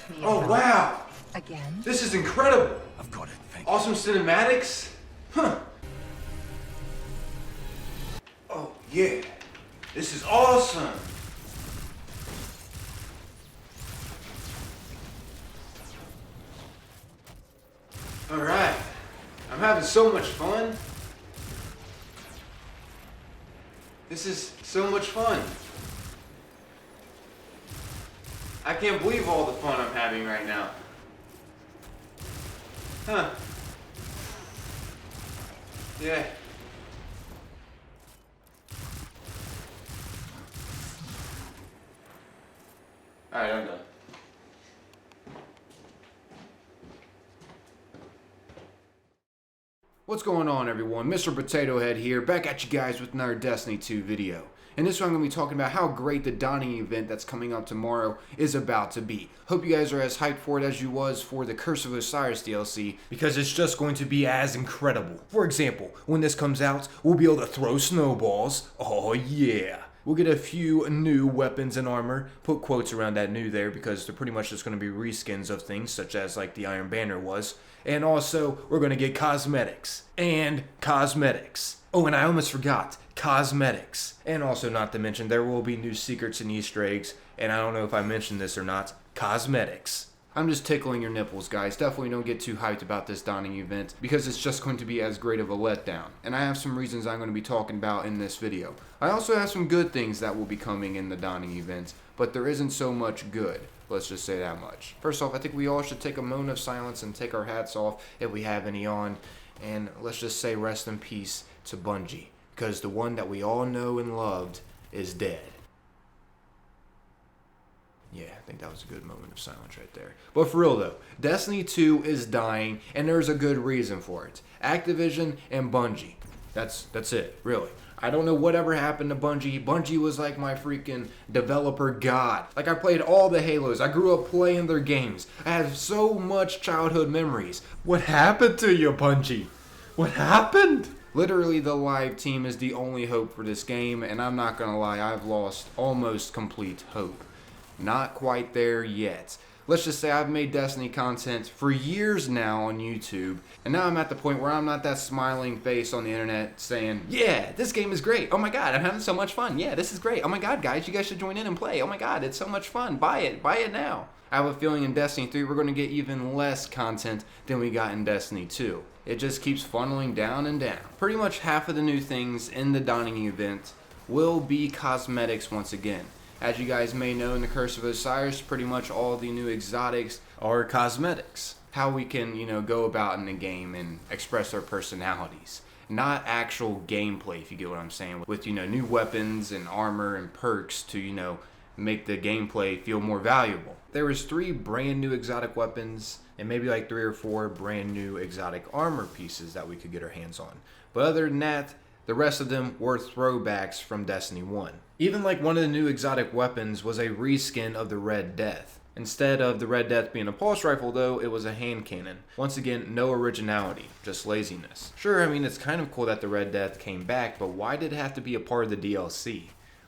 need Oh, help. wow. Again? This is incredible. I've got it, thank you. Awesome cinematics. Huh. Oh, yeah. This is awesome. Alright. I'm having so much fun. This is so much fun. I can't believe all the fun I'm having right now. Huh. Yeah. Alright, I'm done. What's going on, everyone? Mr. Potato Head here, back at you guys with another Destiny 2 video. In this one, I'm going to be talking about how great the Dawning event that's coming up tomorrow is about to be. Hope you guys are as hyped for it as you was for the Curse of Osiris DLC, because it's just going to be as incredible. For example, when this comes out, we'll be able to throw snowballs. Oh yeah! We'll get a few new weapons and armor. Put quotes around that new there because they're pretty much just going to be reskins of things, such as like the Iron Banner was. And also, we're going to get cosmetics. And cosmetics. Oh, and I almost forgot. Cosmetics. And also, not to mention, there will be new secrets and Easter eggs. And I don't know if I mentioned this or not. Cosmetics. I'm just tickling your nipples, guys. Definitely don't get too hyped about this Dawning event because it's just going to be as great of a letdown. And I have some reasons I'm going to be talking about in this video. I also have some good things that will be coming in the Dawning event, but there isn't so much good. Let's just say that much. First off, I think we all should take a moment of silence and take our hats off if we have any on. And let's just say rest in peace to Bungie, because the one that we all know and loved is dead. Yeah, I think that was a good moment of silence right there. But for real though, Destiny 2 is dying, and there's a good reason for it. Activision and Bungie. That's it, really. I don't know whatever happened to Bungie. Bungie was like my freaking developer god. Like, I played all the Halos. I grew up playing their games. I have so much childhood memories. What happened to you, Bungie? What happened? Literally, the live team is the only hope for this game, and I'm not gonna lie, I've lost almost complete hope. Not quite there yet. Let's just say I've made Destiny content for years now on YouTube, and now I'm at the point where I'm not that smiling face on the internet saying, yeah, this game is great. Oh my god, I'm having so much fun. Yeah, this is great. Oh my god, guys, you guys should join in and play. Oh my god, it's so much fun. Buy it now. I have a feeling in Destiny 3 we're going to get even less content than we got in Destiny 2. It just keeps funneling down and down. Pretty much half of the new things in the Dawning event will be cosmetics once again. As you guys may know, in the Curse of Osiris, pretty much all the new exotics are cosmetics. How we can, go about in the game and express our personalities. Not actual gameplay, if you get what I'm saying. With, new weapons and armor and perks to, make the gameplay feel more valuable. There was 3 brand new exotic weapons and maybe like 3 or 4 brand new exotic armor pieces that we could get our hands on. But other than that, the rest of them were throwbacks from Destiny 1. Even like one of the new exotic weapons was a reskin of the Red Death. Instead of the Red Death being a pulse rifle though, it was a hand cannon. Once again, no originality, just laziness. Sure, I mean, it's kind of cool that the Red Death came back, but why did it have to be a part of the DLC?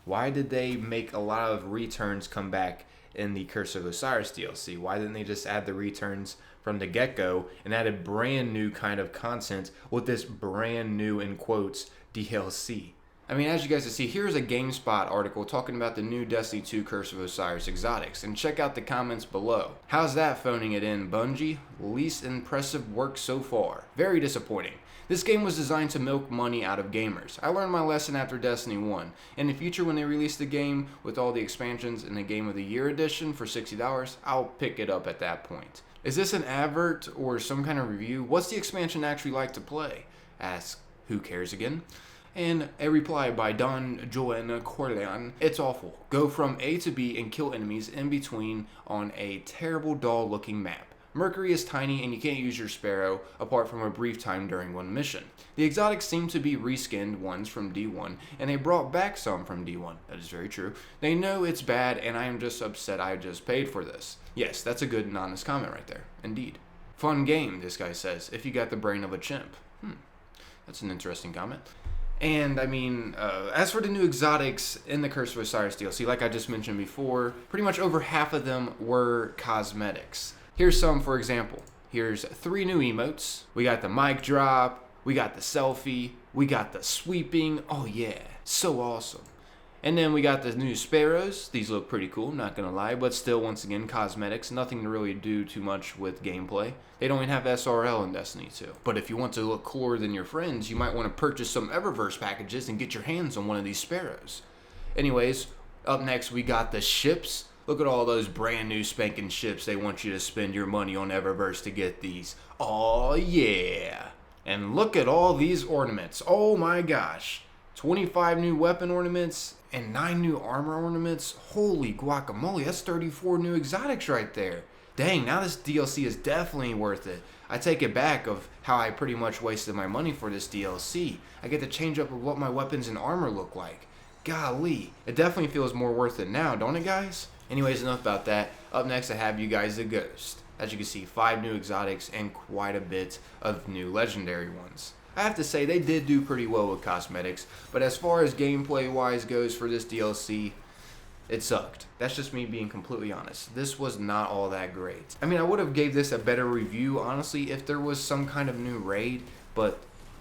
Why did they make a lot of returns come back in the Curse of Osiris DLC? Why didn't they just add the returns from the get-go and add a brand new kind of content with this brand new, in quotes, DLC? I mean, as you guys can see, here's a GameSpot article talking about the new Destiny 2 Curse of Osiris exotics, and check out the comments below. How's that phoning it in, Bungie? Least impressive work so far. Very disappointing. This game was designed to milk money out of gamers. I learned my lesson after Destiny 1. In the future, when they release the game with all the expansions in the Game of the Year edition for $60, I'll pick it up at that point. Is this an advert or some kind of review? What's the expansion actually like to play? Ask Who Cares again? And a reply by Don Joanna Corleone. It's awful. Go from A to B and kill enemies in between on a terrible dull looking map. Mercury is tiny and you can't use your Sparrow apart from a brief time during one mission. The exotics seem to be reskinned ones from D1 and they brought back some from D1. That is very true. They know it's bad and I am just upset I just paid for this. Yes, that's a good and honest comment right there. Indeed. Fun game, this guy says, if you got the brain of a chimp. That's an interesting comment. And I mean, as for the new exotics in the Curse of Osiris DLC, like I just mentioned before, pretty much over half of them were cosmetics. Here's some, for example. Here's 3 new emotes. We got the mic drop, we got the selfie, we got the sweeping. Oh yeah, so awesome. And then we got the new sparrows. These look pretty cool, not gonna lie, but still, once again, cosmetics. Nothing to really do too much with gameplay. They don't even have SRL in Destiny 2. But if you want to look cooler than your friends, you might want to purchase some Eververse packages and get your hands on one of these sparrows. Anyways, up next we got the ships. Look at all those brand new spanking ships. They want you to spend your money on Eververse to get these. Oh yeah. And look at all these ornaments. Oh my gosh. 25 new weapon ornaments and 9 new armor ornaments. Holy guacamole, that's 34 new exotics right there. Dang, now this DLC is definitely worth it. I take it back of how I pretty much wasted my money for this DLC. I get to change up of what my weapons and armor look like. Golly, it definitely feels more worth it now, don't it guys? Anyways, enough about that. Up next I have you guys the Ghost. As you can see, 5 new exotics and quite a bit of new legendary ones. I have to say, they did do pretty well with cosmetics, but as far as gameplay-wise goes for this DLC, it sucked. That's just me being completely honest. This was not all that great. I mean, I would have gave this a better review, honestly, if there was some kind of new raid, but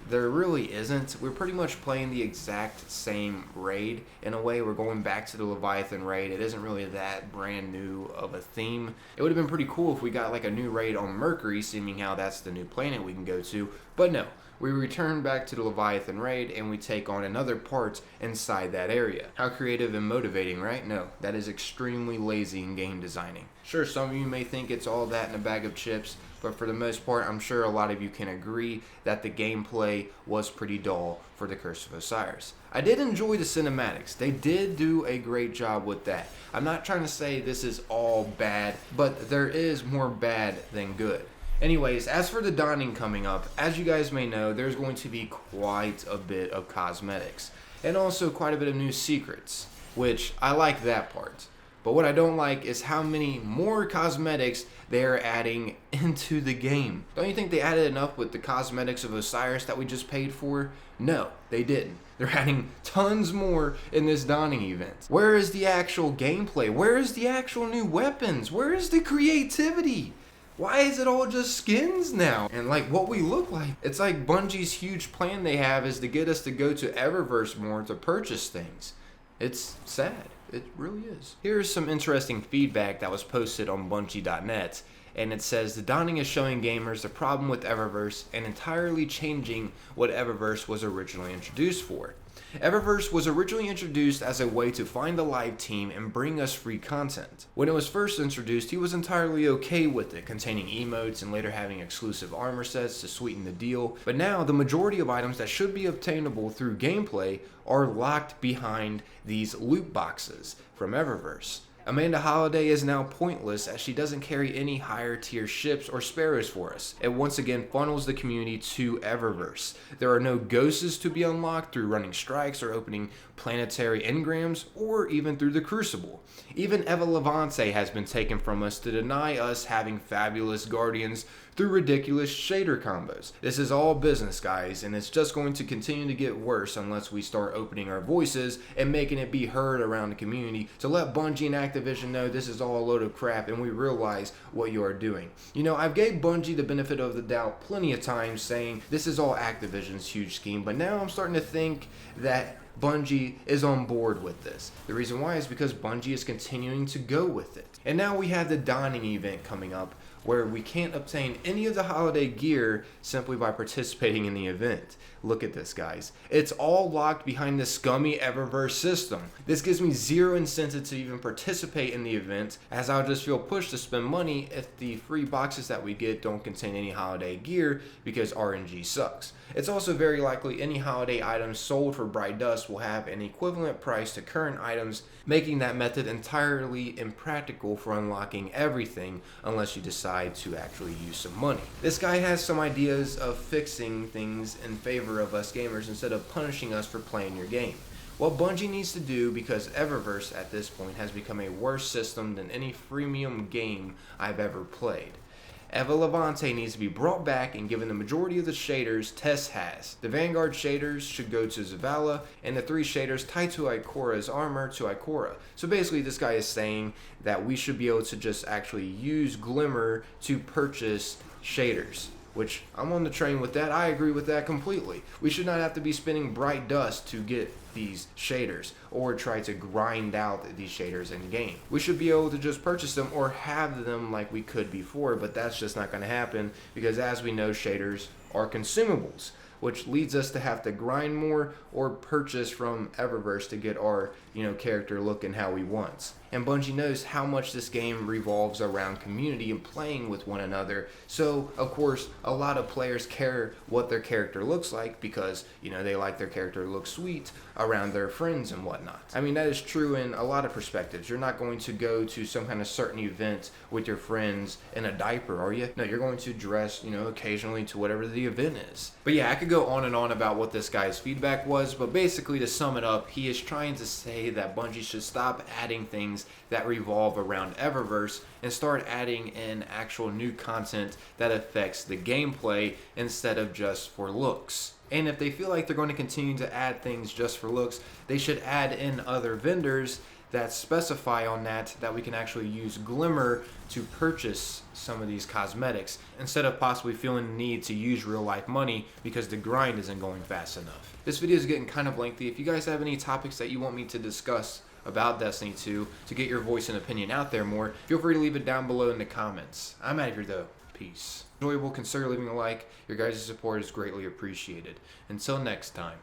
there really isn't. We're pretty much playing the exact same raid. In a way, we're going back to the Leviathan raid. It isn't really that brand new of a theme. It would have been pretty cool if we got like a new raid on Mercury, seeming how that's the new planet we can go to, but no. We return back to the Leviathan raid and we take on another part inside that area. How creative and motivating, right? No, that is extremely lazy in game designing. Sure, some of you may think it's all that in a bag of chips, but for the most part, I'm sure a lot of you can agree that the gameplay was pretty dull for the Curse of Osiris. I did enjoy the cinematics. They did do a great job with that. I'm not trying to say this is all bad, but there is more bad than good. Anyways, as for the Dawning coming up, as you guys may know, there's going to be quite a bit of cosmetics and also quite a bit of new secrets, which I like that part. But what I don't like is how many more cosmetics they're adding into the game. Don't you think they added enough with the cosmetics of Osiris that we just paid for? No, they didn't. They're adding tons more in this Dawning event. Where is the actual gameplay? Where is the actual new weapons? Where is the creativity? Why is it all just skins now? And like what we look like. It's like Bungie's huge plan they have is to get us to go to Eververse more to purchase things. It's sad. It really is. Here's some interesting feedback that was posted on Bungie.net. And it says, the Dawning is showing gamers the problem with Eververse and entirely changing what Eververse was originally introduced for. Eververse was originally introduced as a way to find a live team and bring us free content. When it was first introduced, he was entirely okay with it, containing emotes and later having exclusive armor sets to sweeten the deal. But now, the majority of items that should be obtainable through gameplay are locked behind these loot boxes from Eververse. Amanda Holiday is now pointless as she doesn't carry any higher tier ships or sparrows for us. It once again funnels the community to Eververse. There are no ghosts to be unlocked through running strikes or opening planetary engrams or even through the Crucible. Even Eva Levante has been taken from us to deny us having fabulous guardians through ridiculous shader combos. This is all business, guys, and it's just going to continue to get worse unless we start opening our voices and making it be heard around the community to let Bungie and Activision know this is all a load of crap and we realize what you are doing. You know, I've gave Bungie the benefit of the doubt plenty of times saying this is all Activision's huge scheme, but now I'm starting to think that Bungie is on board with this. The reason why is because Bungie is continuing to go with it. And now we have the Dawning event coming up where we can't obtain any of the holiday gear simply by participating in the event. Look at this, guys. It's all locked behind the scummy Eververse system. This gives me zero incentive to even participate in the event, as I'll just feel pushed to spend money if the free boxes that we get don't contain any holiday gear because RNG sucks. It's also very likely any holiday items sold for Bright Dust will have an equivalent price to current items, making that method entirely impractical for unlocking everything unless you decide to actually use some money. This guy has some ideas of fixing things in favor of us gamers instead of punishing us for playing your game. What Bungie needs to do, because Eververse at this point has become a worse system than any freemium game I've ever played. Eva Levante needs to be brought back and given the majority of the shaders Tess has. The Vanguard shaders should go to Zavala, and the 3 shaders tied to Ikora's armor to Ikora. So basically this guy is saying that we should be able to just actually use Glimmer to purchase shaders, which I'm on the train with that. I agree with that completely. We should not have to be spinning bright dust to get these shaders or try to grind out these shaders in game. We should be able to just purchase them or have them like we could before, but that's just not going to happen because, as we know, shaders are consumables, which leads us to have to grind more or purchase from Eververse to get our, character looking how we want. And Bungie knows how much this game revolves around community and playing with one another. So, of course, a lot of players care what their character looks like because, they like their character to look sweet around their friends and whatnot. I mean, that is true in a lot of perspectives. You're not going to go to some kind of certain event with your friends in a diaper, are you? No, you're going to dress, occasionally to whatever the event is. But yeah, I could go on and on about what this guy's feedback was, but basically to sum it up, he is trying to say that Bungie should stop adding things that revolve around Eververse and start adding in actual new content that affects the gameplay instead of just for looks. And if they feel like they're going to continue to add things just for looks, they should add in other vendors that specify on that we can actually use Glimmer to purchase some of these cosmetics instead of possibly feeling the need to use real life money because the grind isn't going fast enough. This video is getting kind of lengthy. If you guys have any topics that you want me to discuss about Destiny 2 to get your voice and opinion out there more, feel free to leave it down below in the comments. I'm out of here though. Peace. Enjoyable, consider leaving a like. Your guys' support is greatly appreciated. Until next time.